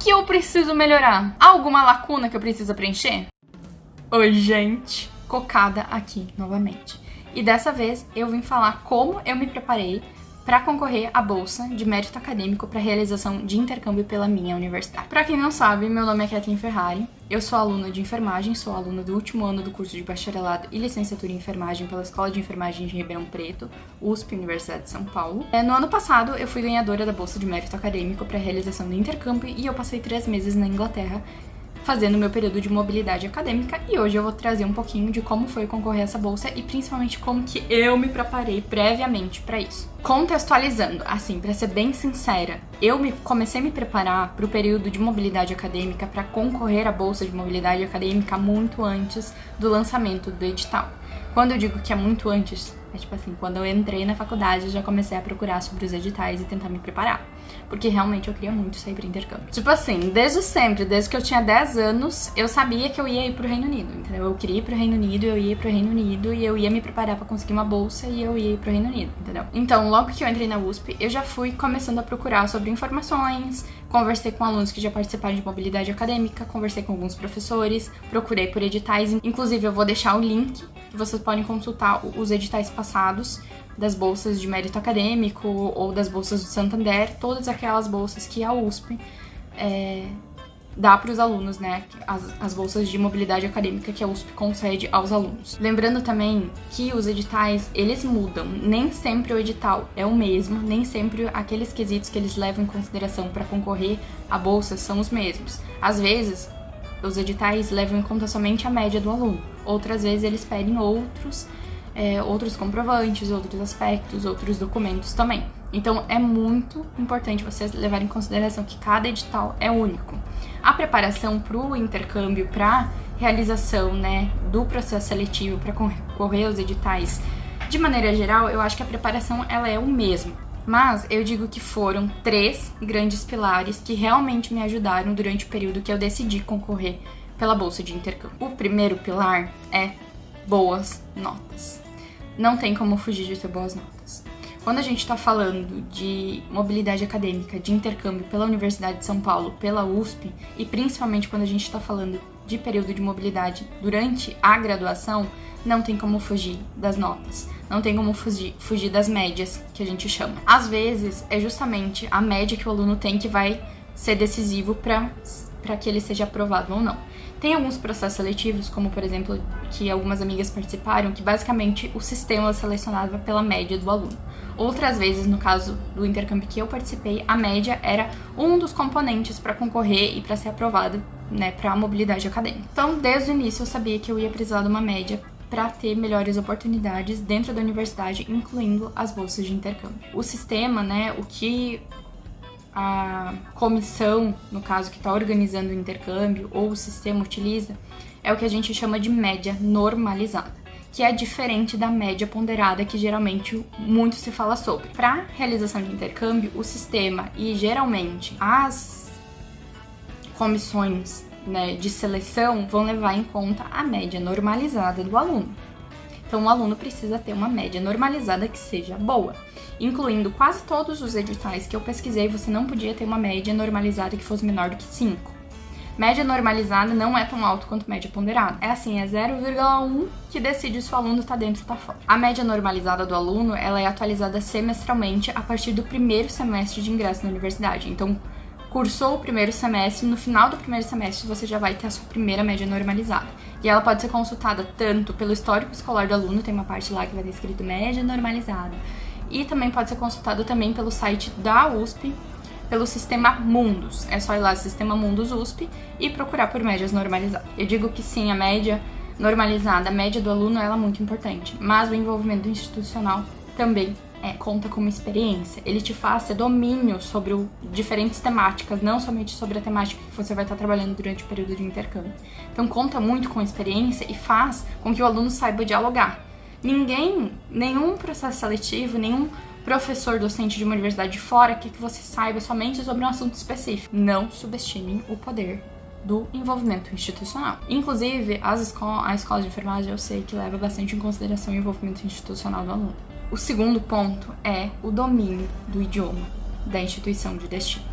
que eu preciso melhorar? Alguma lacuna que eu preciso preencher? Oi, gente! Cocada aqui novamente. E dessa vez eu vim falar como eu me preparei para concorrer à bolsa de mérito acadêmico para realização de intercâmbio pela minha universidade. Para quem não sabe, meu nome é Kathleen Ferrari, eu sou aluna de enfermagem, sou aluna do último ano do curso de bacharelado e licenciatura em enfermagem pela Escola de Enfermagem de Ribeirão Preto, USP, Universidade de São Paulo. No ano passado, eu fui ganhadora da bolsa de mérito acadêmico para realização do intercâmbio e eu passei 3 meses na Inglaterra fazendo meu período de mobilidade acadêmica, e hoje eu vou trazer um pouquinho de como foi concorrer a essa bolsa e principalmente como que eu me preparei previamente para isso. Contextualizando, assim, para ser bem sincera, comecei a me preparar para o período de mobilidade acadêmica para concorrer à bolsa de mobilidade acadêmica muito antes do lançamento do edital. Quando eu digo que é muito antes, é tipo assim, quando eu entrei na faculdade, eu já comecei a procurar sobre os editais e tentar me preparar. Porque realmente eu queria muito sair para intercâmbio. Tipo assim, desde sempre, desde que eu tinha 10 anos, eu sabia que eu ia ir pro Reino Unido, entendeu? Eu queria ir pro Reino Unido, eu ia ir pro Reino Unido e eu ia me preparar para conseguir uma bolsa e eu ia ir pro Reino Unido, entendeu? Então, logo que eu entrei na USP, eu já fui começando a procurar sobre informações, conversei com alunos que já participaram de mobilidade acadêmica, conversei com alguns professores, procurei por editais. Inclusive, eu vou deixar o link que vocês podem consultar os editais passados das bolsas de mérito acadêmico ou das bolsas do Santander, todas aquelas bolsas que a USP dá para os alunos, né? As bolsas de mobilidade acadêmica que a USP concede aos alunos. Lembrando também que os editais, eles mudam. Nem sempre o edital é o mesmo, nem sempre aqueles quesitos que eles levam em consideração para concorrer à bolsa são os mesmos. Às vezes, os editais levam em conta somente a média do aluno. Outras vezes, eles pedem outros comprovantes, outros aspectos, outros documentos também. Então, é muito importante vocês levarem em consideração que cada edital é único. A preparação para o intercâmbio, para realização, né, do processo seletivo, para concorrer aos editais, de maneira geral, eu acho que a preparação ela é o mesmo. Mas eu digo que foram 3 grandes pilares que realmente me ajudaram durante o período que eu decidi concorrer pela bolsa de intercâmbio. O primeiro pilar é boas notas. Não tem como fugir de ter boas notas. Quando a gente está falando de mobilidade acadêmica, de intercâmbio pela Universidade de São Paulo, pela USP, e principalmente quando a gente está falando de período de mobilidade durante a graduação, não tem como fugir das notas. Não tem como fugir das médias, que a gente chama. Às vezes, é justamente a média que o aluno tem que vai ser decisivo para que ele seja aprovado ou não. Tem alguns processos seletivos, como por exemplo, que algumas amigas participaram, que basicamente o sistema selecionava pela média do aluno. Outras vezes, no caso do intercâmbio que eu participei, a média era um dos componentes para concorrer e para ser aprovado, né, para a mobilidade acadêmica. Então, desde o início eu sabia que eu ia precisar de uma média para ter melhores oportunidades dentro da universidade, incluindo as bolsas de intercâmbio. O sistema, né, o que a comissão, no caso, que está organizando o intercâmbio, ou o sistema utiliza, é o que a gente chama de média normalizada, que é diferente da média ponderada, que geralmente muito se fala sobre. Para realização de intercâmbio, o sistema e geralmente as comissões, né, de seleção vão levar em conta a média normalizada do aluno. Então, o aluno precisa ter uma média normalizada que seja boa. Incluindo quase todos os editais que eu pesquisei, você não podia ter uma média normalizada que fosse menor do que 5. Média normalizada não é tão alto quanto média ponderada. É assim, é 0,1 que decide se o aluno está dentro ou está fora. A média normalizada do aluno, ela é atualizada semestralmente a partir do primeiro semestre de ingresso na universidade. Então, cursou o primeiro semestre, no final do primeiro semestre você já vai ter a sua primeira média normalizada. E ela pode ser consultada tanto pelo histórico escolar do aluno, tem uma parte lá que vai ter escrito média normalizada, e também pode ser consultado também pelo site da USP, pelo sistema Mundus. É só ir lá, sistema Mundus USP, e procurar por médias normalizadas. Eu digo que sim, a média normalizada, a média do aluno, ela é muito importante, mas o envolvimento institucional também conta como experiência. Ele te faz ter domínio sobre diferentes temáticas, não somente sobre a temática que você vai estar trabalhando durante o período de intercâmbio. Então conta muito com a experiência e faz com que o aluno saiba dialogar. Nenhum processo seletivo, nenhum professor docente de uma universidade de fora quer que você saiba somente sobre um assunto específico. Não subestimem o poder do envolvimento institucional. Inclusive, a escola de enfermagem eu sei que leva bastante em consideração o envolvimento institucional do aluno. O segundo ponto é o domínio do idioma da instituição de destino.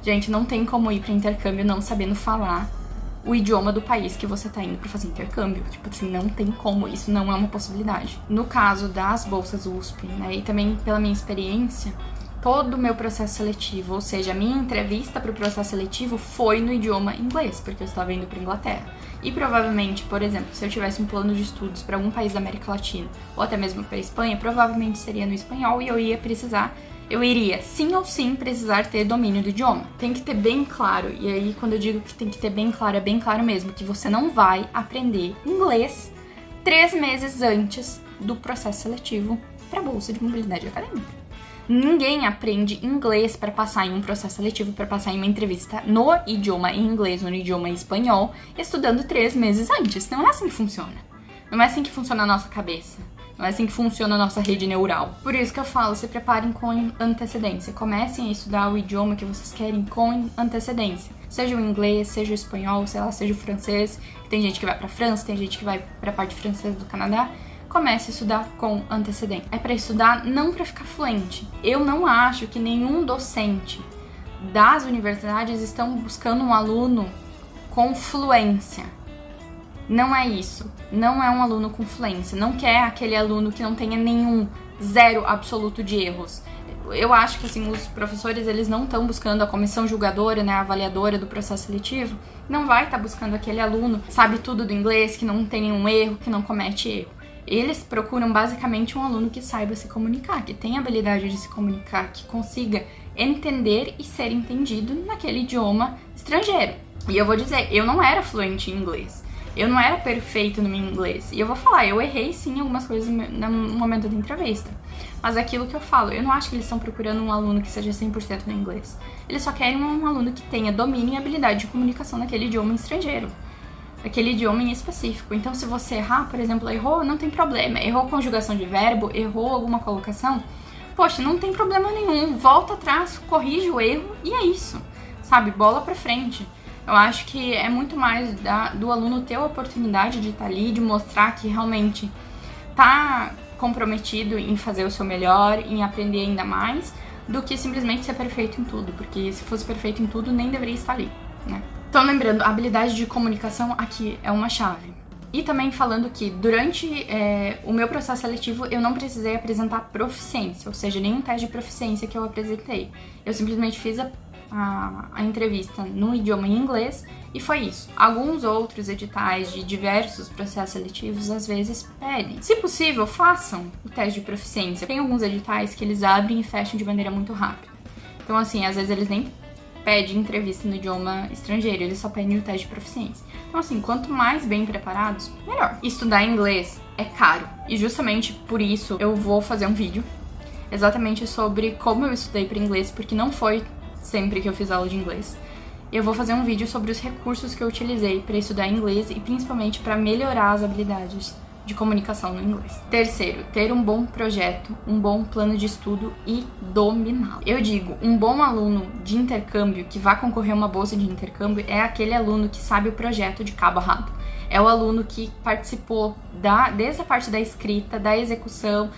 Gente, não tem como ir para intercâmbio não sabendo falar o idioma do país que você tá indo para fazer intercâmbio. Tipo assim, não tem como, isso não é uma possibilidade. No caso das bolsas USP, né, e também pela minha experiência, todo o meu processo seletivo, ou seja, a minha entrevista para o processo seletivo foi no idioma inglês, porque eu estava indo para Inglaterra. E provavelmente, por exemplo, se eu tivesse um plano de estudos para algum país da América Latina, ou até mesmo para Espanha, provavelmente seria no espanhol e eu iria sim ou sim precisar ter domínio do idioma. Tem que ter bem claro, e aí quando eu digo que tem que ter bem claro, é bem claro mesmo, que você não vai aprender inglês 3 meses antes do processo seletivo para a bolsa de mobilidade acadêmica. Ninguém aprende inglês para passar em um processo seletivo, para passar em uma entrevista no idioma em inglês ou no idioma em espanhol, estudando 3 meses antes. Não é assim que funciona. Não é assim que funciona a nossa cabeça. Não é assim que funciona a nossa rede neural. Por isso que eu falo, se preparem com antecedência. Comecem a estudar o idioma que vocês querem com antecedência. Seja o inglês, seja o espanhol, sei lá, seja o francês. Tem gente que vai pra França, tem gente que vai pra parte francesa do Canadá. Comece a estudar com antecedência. É para estudar, não para ficar fluente. Eu não acho que nenhum docente das universidades estão buscando um aluno com fluência. Não é isso. Não é um aluno com fluência. Não quer aquele aluno que não tenha zero absoluto de erros. Eu acho que assim, os professores eles não estão buscando a comissão julgadora, né, a avaliadora do processo seletivo, não vai estar buscando aquele aluno que sabe tudo do inglês, que não tem nenhum erro, que não comete erro. Eles procuram basicamente um aluno que saiba se comunicar, que tenha habilidade de se comunicar, que consiga entender e ser entendido naquele idioma estrangeiro. E eu vou dizer, eu não era fluente em inglês. Eu não era perfeita no meu inglês. E eu vou falar, eu errei sim algumas coisas no momento da entrevista. Mas é aquilo que eu falo, eu não acho que eles estão procurando um aluno que seja 100% no inglês. Eles só querem um aluno que tenha domínio e habilidade de comunicação naquele idioma estrangeiro. Aquele idioma em específico. Então, se você errar, por exemplo, errou, não tem problema. Errou conjugação de verbo, errou alguma colocação, poxa, não tem problema nenhum. Volta atrás, corrige o erro e é isso. Sabe? Bola pra frente. Eu acho que é muito mais do aluno ter a oportunidade de estar ali, de mostrar que realmente tá comprometido em fazer o seu melhor, em aprender ainda mais, do que simplesmente ser perfeito em tudo. Porque se fosse perfeito em tudo, nem deveria estar ali, né? Então, lembrando, a habilidade de comunicação aqui é uma chave. E também falando que durante o meu processo seletivo eu não precisei apresentar proficiência, ou seja, nenhum teste de proficiência que eu apresentei. Eu simplesmente fiz a entrevista no idioma em inglês e foi isso. Alguns outros editais de diversos processos seletivos às vezes pedem. Se possível, façam o teste de proficiência. Tem alguns editais que eles abrem e fecham de maneira muito rápida. Então, assim, às vezes eles nem pede entrevista no idioma estrangeiro, eles só pedem o teste de proficiência. Então, assim, quanto mais bem preparados, melhor. Estudar inglês é caro, e justamente por isso eu vou fazer um vídeo exatamente sobre como eu estudei para inglês, porque não foi sempre que eu fiz aula de inglês. Eu vou fazer um vídeo sobre os recursos que eu utilizei para estudar inglês e principalmente para melhorar as habilidades de comunicação no inglês. Terceiro, ter um bom projeto, um bom plano de estudo e dominá-lo. Eu digo, um bom aluno de intercâmbio que vai concorrer a uma bolsa de intercâmbio é aquele aluno que sabe o projeto de cabo a rabo. É o aluno que participou desde a parte da escrita, da execução,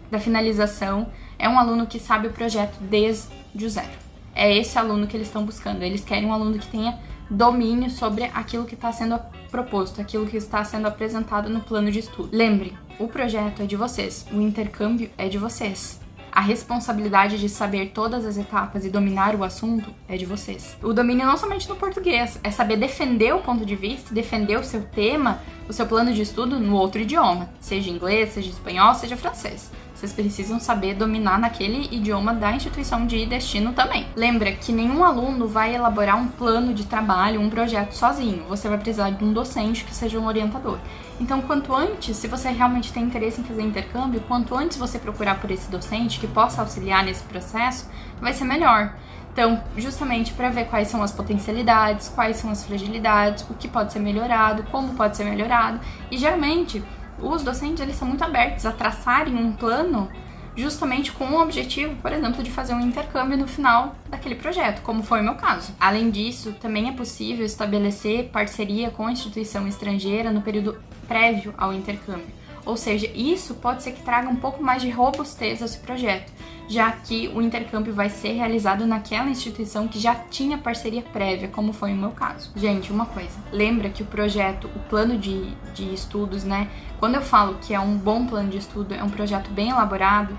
da finalização. É um aluno que sabe o projeto desde o zero. É esse aluno que eles estão buscando. Eles querem um aluno que tenha domínio sobre aquilo que está sendo proposto, aquilo que está sendo apresentado no plano de estudo. Lembre, o projeto é de vocês, o intercâmbio é de vocês. A responsabilidade de saber todas as etapas e dominar o assunto é de vocês. O domínio não somente no português, é saber defender o ponto de vista, defender o seu tema, o seu plano de estudo no outro idioma, seja inglês, seja espanhol, seja francês. Vocês precisam saber dominar naquele idioma da instituição de destino também. Lembra que nenhum aluno vai elaborar um plano de trabalho, um projeto sozinho. Você vai precisar de um docente que seja um orientador. Então, quanto antes, se você realmente tem interesse em fazer intercâmbio, quanto antes você procurar por esse docente que possa auxiliar nesse processo, vai ser melhor. Então, justamente para ver quais são as potencialidades, quais são as fragilidades, o que pode ser melhorado, como pode ser melhorado. E geralmente, os docentes eles são muito abertos a traçarem um plano justamente com o objetivo, por exemplo, de fazer um intercâmbio no final daquele projeto, como foi o meu caso. Além disso, também é possível estabelecer parceria com a instituição estrangeira no período prévio ao intercâmbio. Ou seja, isso pode ser que traga um pouco mais de robustez a esse projeto, já que o intercâmbio vai ser realizado naquela instituição que já tinha parceria prévia, como foi o meu caso. Gente, uma coisa, lembra que o projeto, o plano de estudos, né? Quando eu falo que é um bom plano de estudo, é um projeto bem elaborado,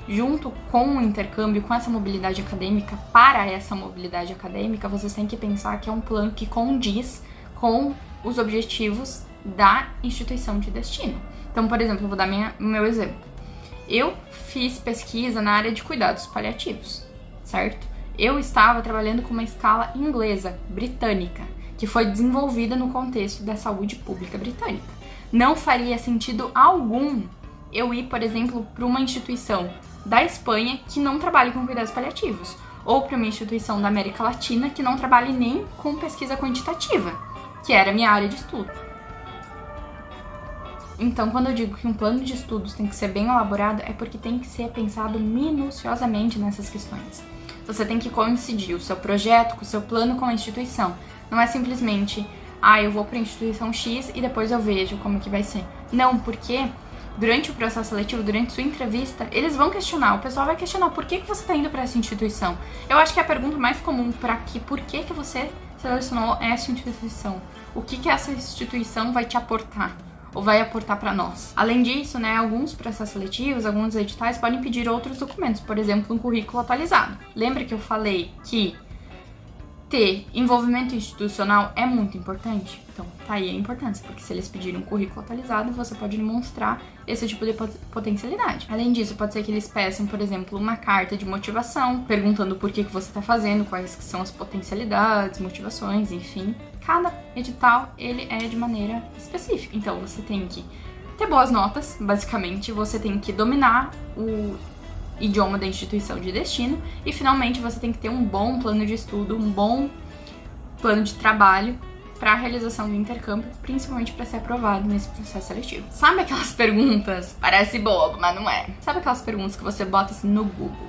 junto com o intercâmbio, com essa mobilidade acadêmica, para essa mobilidade acadêmica, vocês têm que pensar que é um plano que condiz com os objetivos da instituição de destino. Então, por exemplo, eu vou dar meu exemplo. Eu fiz pesquisa na área de cuidados paliativos, certo? Eu estava trabalhando com uma escala inglesa, britânica, que foi desenvolvida no contexto da saúde pública britânica. Não faria sentido algum eu ir, por exemplo, para uma instituição da Espanha que não trabalhe com cuidados paliativos, ou para uma instituição da América Latina que não trabalhe nem com pesquisa quantitativa, que era a minha área de estudo. Então, quando eu digo que um plano de estudos tem que ser bem elaborado, é porque tem que ser pensado minuciosamente nessas questões. Você tem que coincidir o seu projeto com o seu plano com a instituição. Não é simplesmente, eu vou para a instituição X e depois eu vejo como que vai ser. Não, porque durante o processo seletivo, durante sua entrevista, eles vão questionar, o pessoal vai questionar por que você está indo para essa instituição. Eu acho que é a pergunta mais comum por que você selecionou essa instituição. O que essa instituição vai te aportar? Ou vai aportar para nós. Além disso, né, alguns processos seletivos, alguns editais podem pedir outros documentos, por exemplo, um currículo atualizado. Lembra que eu falei que ter envolvimento institucional é muito importante? Então, tá aí a importância, porque se eles pedirem um currículo atualizado, você pode demonstrar esse tipo de potencialidade. Além disso, pode ser que eles peçam, por exemplo, uma carta de motivação, perguntando por que você tá fazendo, quais que são as potencialidades, motivações, enfim. Cada edital, ele é de maneira específica. Então, você tem que ter boas notas, basicamente, você tem que dominar o idioma da instituição de destino e, finalmente, você tem que ter um bom plano de estudo, um bom plano de trabalho para a realização do intercâmbio, principalmente para ser aprovado nesse processo seletivo. Sabe aquelas perguntas? Parece bobo, mas não é. Sabe aquelas perguntas que você bota assim no Google?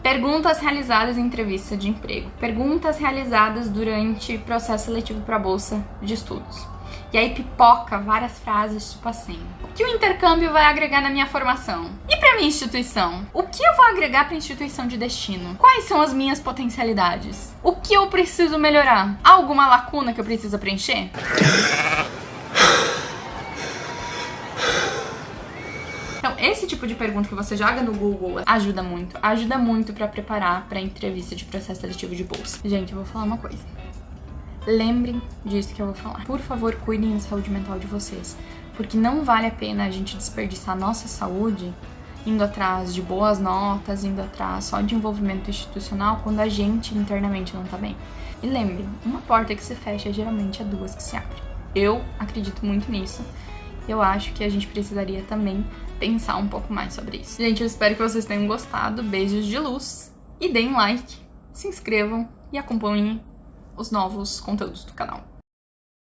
Perguntas realizadas em entrevista de emprego. Perguntas realizadas durante processo seletivo para a bolsa de estudos. E aí pipoca várias frases tipo assim: o que o intercâmbio vai agregar na minha formação? E para minha instituição? O que eu vou agregar para a instituição de destino? Quais são as minhas potencialidades? O que eu preciso melhorar? Há alguma lacuna que eu preciso preencher? Então, esse tipo de pergunta que você joga no Google ajuda muito para preparar para a entrevista de processo seletivo de bolsa. Gente, eu vou falar uma coisa. Lembrem disso que eu vou falar. Por favor, cuidem da saúde mental de vocês, porque não vale a pena a gente desperdiçar nossa saúde indo atrás de boas notas, indo atrás só de envolvimento institucional quando a gente internamente não tá bem. E lembrem, uma porta que se fecha geralmente é duas que se abrem. Eu acredito muito nisso. Eu acho que a gente precisaria também pensar um pouco mais sobre isso. Gente, eu espero que vocês tenham gostado. Beijos de luz e deem like, se inscrevam e acompanhem os novos conteúdos do canal.